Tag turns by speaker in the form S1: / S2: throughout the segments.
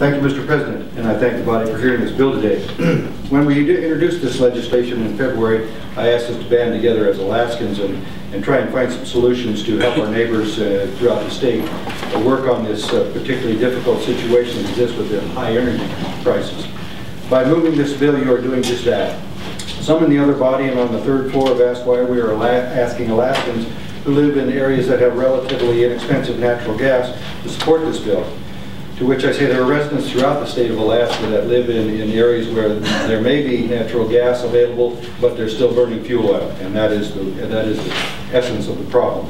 S1: Thank you, Mr. President, and I thank the body for hearing this bill today. When we introduced this legislation in February, I asked us to band together as Alaskans and try and find some solutions to help our neighbors throughout the state work on this particularly difficult situation that exists with the high energy prices. By moving this bill, you are doing just that. Some in the other body and on the third floor have asked why we are asking Alaskans who live in areas that have relatively inexpensive natural gas to support this bill. To which I say there are residents throughout the state of Alaska that live in areas where there may be natural gas available, but they're still burning fuel oil, and that is the essence of the problem.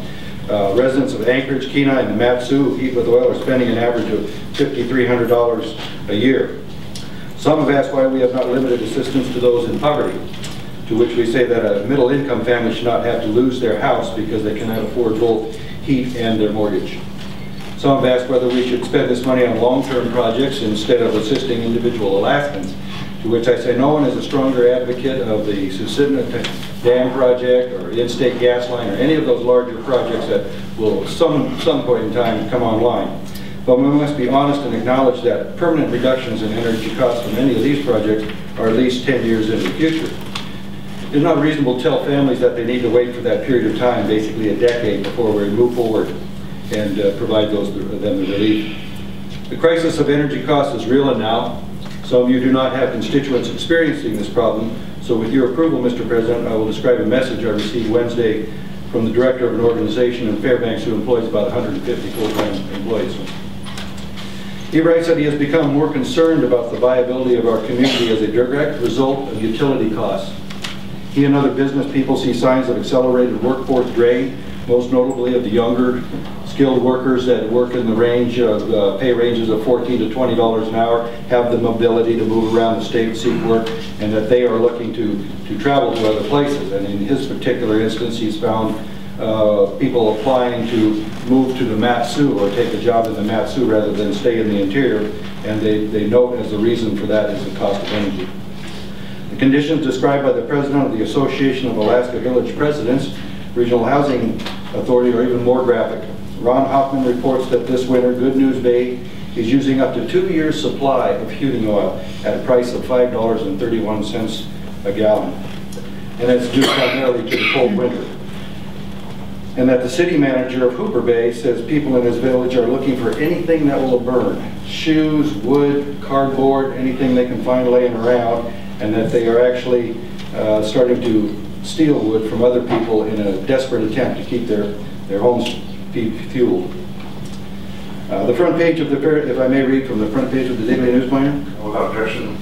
S1: Residents of Anchorage, Kenai, and the Mat-Su who heat with oil are spending an average of $5,300 a year. Some have asked why we have not limited assistance to those in poverty, to which we say that a middle-income family should not have to lose their house because they cannot afford both heat and their mortgage. Some have asked whether we should spend this money on long-term projects instead of assisting individual Alaskans, to which I say no one is a stronger advocate of the Susitna Dam project or in-state gas line or any of those larger projects that will at some point in time come online. But we must be honest and acknowledge that permanent reductions in energy costs for many of these projects are at least 10 years into the future. It's not reasonable to tell families that they need to wait for that period of time, basically a decade, before we move forward and provide them the relief. The crisis of energy costs is real and now. Some of you do not have constituents experiencing this problem, so with your approval, Mr. President, I will describe a message I received Wednesday from the director of an organization in Fairbanks who employs about 150 full-time employees. He writes that he has become more concerned about the viability of our community as a direct result of utility costs. He and other business people see signs of accelerated workforce drain, most notably of the younger skilled workers that work in the range of pay ranges of $14 to $20 an hour, have the mobility to move around the state and seek work, and that they are looking to travel to other places. And in his particular instance, he's found people applying to move to the Mat-Su or take a job in the Mat-Su rather than stay in the interior, and they note as the reason for that is the cost of energy. The conditions described by the president of the Association of Alaska Village Presidents, Regional Housing Authority, are even more graphic. Ron Hoffman reports that this winter, Good News Bay is using up to 2 years' supply of heating oil at a price of $5.31 a gallon. And that's due primarily to the cold winter. And that the city manager of Hooper Bay says people in his village are looking for anything that will burn. Shoes, wood, cardboard, anything they can find laying around, and that they are actually starting to steal wood from other people in a desperate attempt to keep their homes fueled. The front page of the, if I may read from the front page of the Daily News Planner.
S2: Without objection.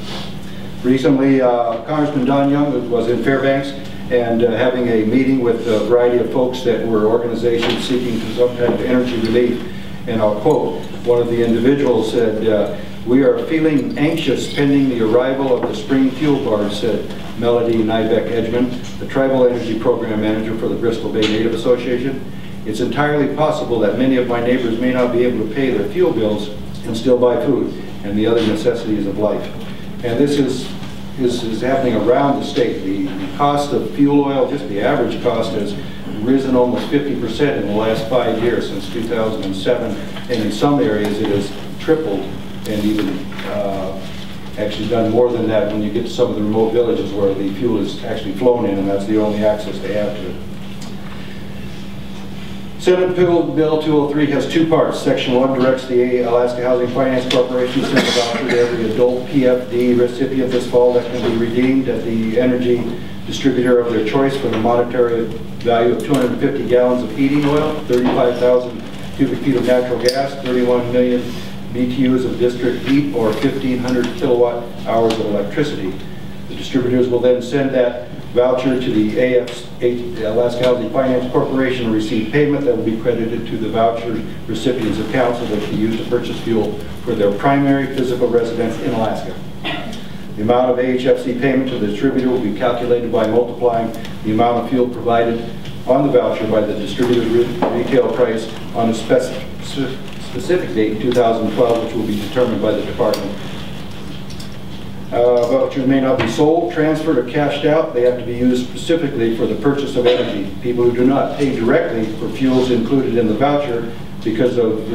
S1: Recently, Congressman Don Young was in Fairbanks and having a meeting with a variety of folks that were organizations seeking some kind of energy relief. And I'll quote, one of the individuals said, "We are feeling anxious pending the arrival of the spring fuel barge," said Melody Nybeck-Edgman, the Tribal Energy Program Manager for the Bristol Bay Native Association. "It's entirely possible that many of my neighbors may not be able to pay their fuel bills and still buy food and the other necessities of life." And this is happening around the state. The cost of fuel oil, just the average cost, has risen almost 50% in the last 5 years, since 2007. And in some areas it has tripled, and even actually done more than that when you get to some of the remote villages where the fuel is actually flown in and that's the only access they have to it. Senate Bill 203 has two parts. Section 1 directs the Alaska Housing Finance Corporation to send a voucher to every adult PFD recipient this fall that can be redeemed at the energy distributor of their choice for the monetary value of 250 gallons of heating oil, 35,000 cubic feet of natural gas, 31 million BTUs of district heat, or 1,500 kilowatt hours of electricity. The distributors will then send that voucher to the Alaska Housing Finance Corporation and receive payment that will be credited to the voucher recipient's account so they can use to purchase fuel for their primary physical residence in Alaska. The amount of AHFC payment to the distributor will be calculated by multiplying the amount of fuel provided on the voucher by the distributor's retail price on a specific date in 2012, which will be determined by the department. Vouchers may not be sold, transferred, or cashed out. They have to be used specifically for the purchase of energy. People who do not pay directly for fuels included in the voucher because of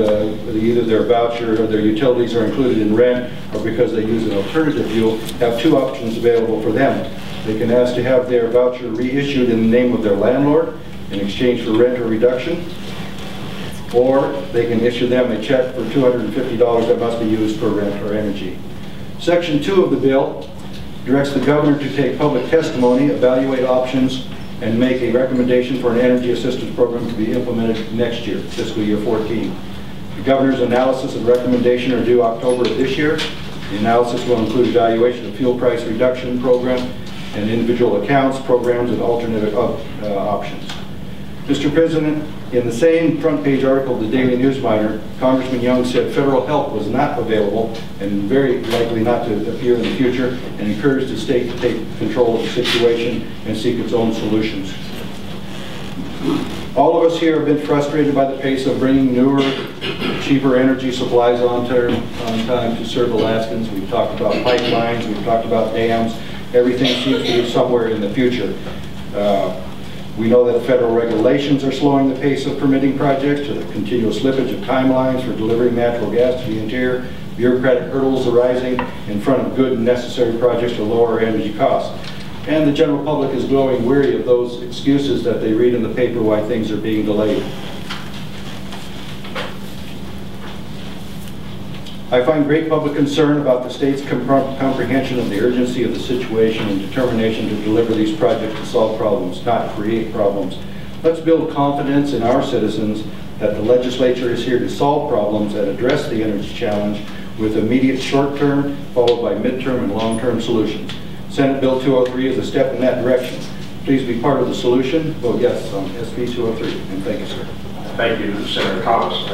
S1: either their voucher or their utilities are included in rent, or because they use an alternative fuel, have two options available for them. They can ask to have their voucher reissued in the name of their landlord in exchange for rent or reduction, or they can issue them a check for $250 that must be used for rent or energy. Section 2 of the bill directs the governor to take public testimony, evaluate options, and make a recommendation for an energy assistance program to be implemented next year, fiscal year 14. The governor's analysis and recommendation are due October of this year. The analysis will include evaluation of fuel price reduction program and individual accounts, programs, and alternative options. Mr. President, in the same front page article of the Daily News Miner, Congressman Young said federal help was not available and very likely not to appear in the future, and encouraged the state to take control of the situation and seek its own solutions. All of us here have been frustrated by the pace of bringing newer, cheaper energy supplies on time to serve Alaskans. We've talked about pipelines, we've talked about dams. Everything seems to be somewhere in the future. We know that federal regulations are slowing the pace of permitting projects, the continual slippage of timelines for delivering natural gas to the interior, bureaucratic hurdles arising in front of good and necessary projects to lower energy costs. And the general public is growing weary of those excuses that they read in the paper why things are being delayed. I find great public concern about the state's comprehension of the urgency of the situation and determination to deliver these projects to solve problems, not create problems. Let's build confidence in our citizens that the legislature is here to solve problems and address the energy challenge with immediate short-term, followed by midterm and long-term solutions. Senate Bill 203 is a step in that direction. Please be part of the solution. Vote yes on SB 203. And thank you, sir.
S2: Thank you, Senator Thomas.